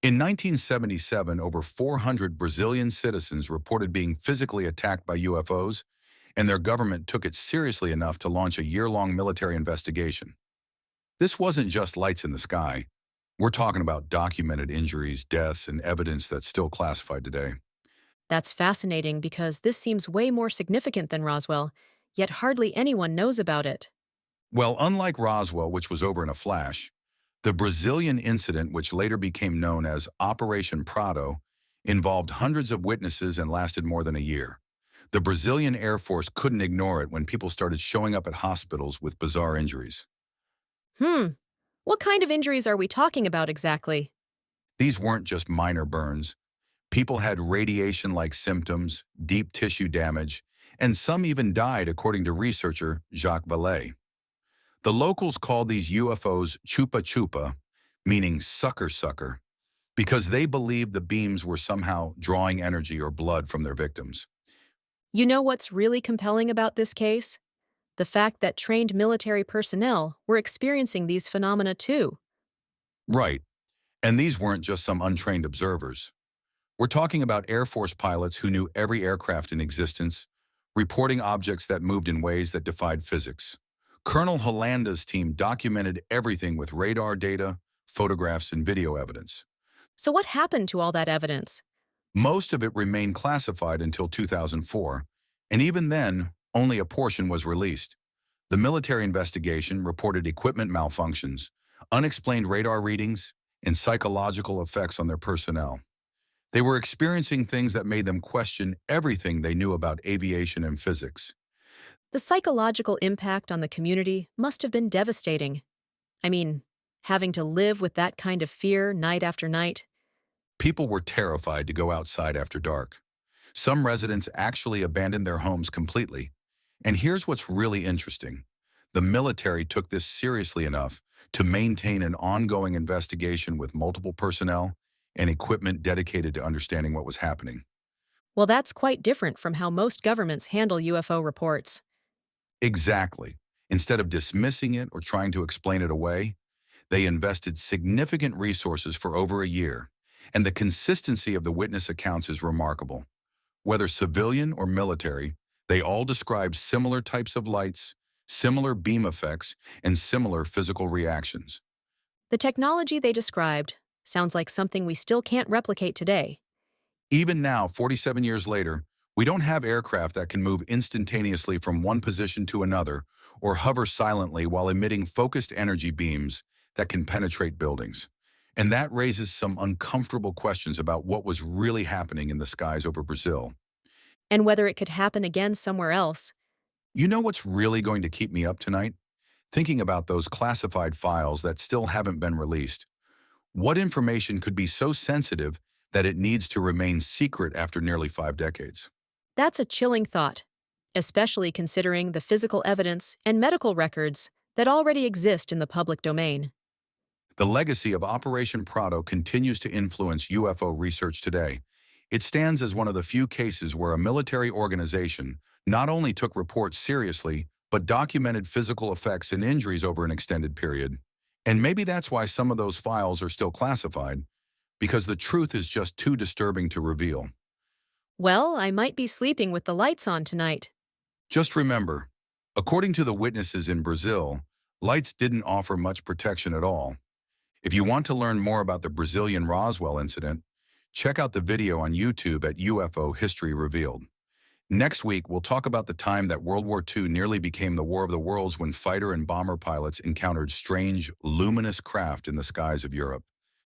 In 1977, over 400 Brazilian citizens reported being physically attacked by UFOs, and their government took it seriously enough to launch a year-long military investigation. This wasn't just lights in the sky. We're talking about documented injuries, deaths, and evidence that's still classified today. That's fascinating because this seems way more significant than Roswell, yet hardly anyone knows about it. Well, unlike Roswell, which was over in a flash, the Brazilian incident, which later became known as Operation Prado, involved hundreds of witnesses and lasted more than a year. The Brazilian Air Force couldn't ignore it when people started showing up at hospitals with bizarre injuries. Hmm, what kind of injuries are we talking about exactly? These weren't just minor burns. People had radiation-like symptoms, deep tissue damage, and some even died, according to researcher Jacques Vallée. The locals called these UFOs chupa chupa, meaning sucker sucker, because they believed the beams were somehow drawing energy or blood from their victims. You know what's really compelling about this case? The fact that trained military personnel were experiencing these phenomena too. Right, and these weren't just some untrained observers. We're talking about Air Force pilots who knew every aircraft in existence, reporting objects that moved in ways that defied physics. Colonel Holanda's team documented everything with radar data, photographs, and video evidence. So, what happened to all that evidence? Most of it remained classified until 2004, and even then, only a portion was released. The military investigation reported equipment malfunctions, unexplained radar readings, and psychological effects on their personnel. They were experiencing things that made them question everything they knew about aviation and physics. The psychological impact on the community must have been devastating. I mean, having to live with that kind of fear night after night. People were terrified to go outside after dark. Some residents actually abandoned their homes completely. And here's what's really interesting. The military took this seriously enough to maintain an ongoing investigation with multiple personnel and equipment dedicated to understanding what was happening. Well, that's quite different from how most governments handle UFO reports. Exactly. Instead of dismissing it or trying to explain it away, they invested significant resources for over a year, and the consistency of the witness accounts is remarkable. Whether civilian or military, they all described similar types of lights, similar beam effects, and similar physical reactions. The technology they described sounds like something we still can't replicate today. Even now, 47 years later, we don't have aircraft that can move instantaneously from one position to another or hover silently while emitting focused energy beams that can penetrate buildings. And that raises some uncomfortable questions about what was really happening in the skies over Brazil. And whether it could happen again somewhere else. You know what's really going to keep me up tonight? Thinking about those classified files that still haven't been released. What information could be so sensitive that it needs to remain secret after nearly 5 decades? That's a chilling thought, especially considering the physical evidence and medical records that already exist in the public domain. The legacy of Operation Prado continues to influence UFO research today. It stands as one of the few cases where a military organization not only took reports seriously, but documented physical effects and injuries over an extended period. And maybe that's why some of those files are still classified, because the truth is just too disturbing to reveal. Well, I might be sleeping with the lights on tonight. Just remember, according to the witnesses in Brazil, lights didn't offer much protection at all. If you want to learn more about the Brazilian Roswell incident, check out the video on YouTube at UFO History Revealed. Next week, we'll talk about the time that World War II nearly became the War of the Worlds when fighter and bomber pilots encountered strange, luminous craft in the skies of Europe.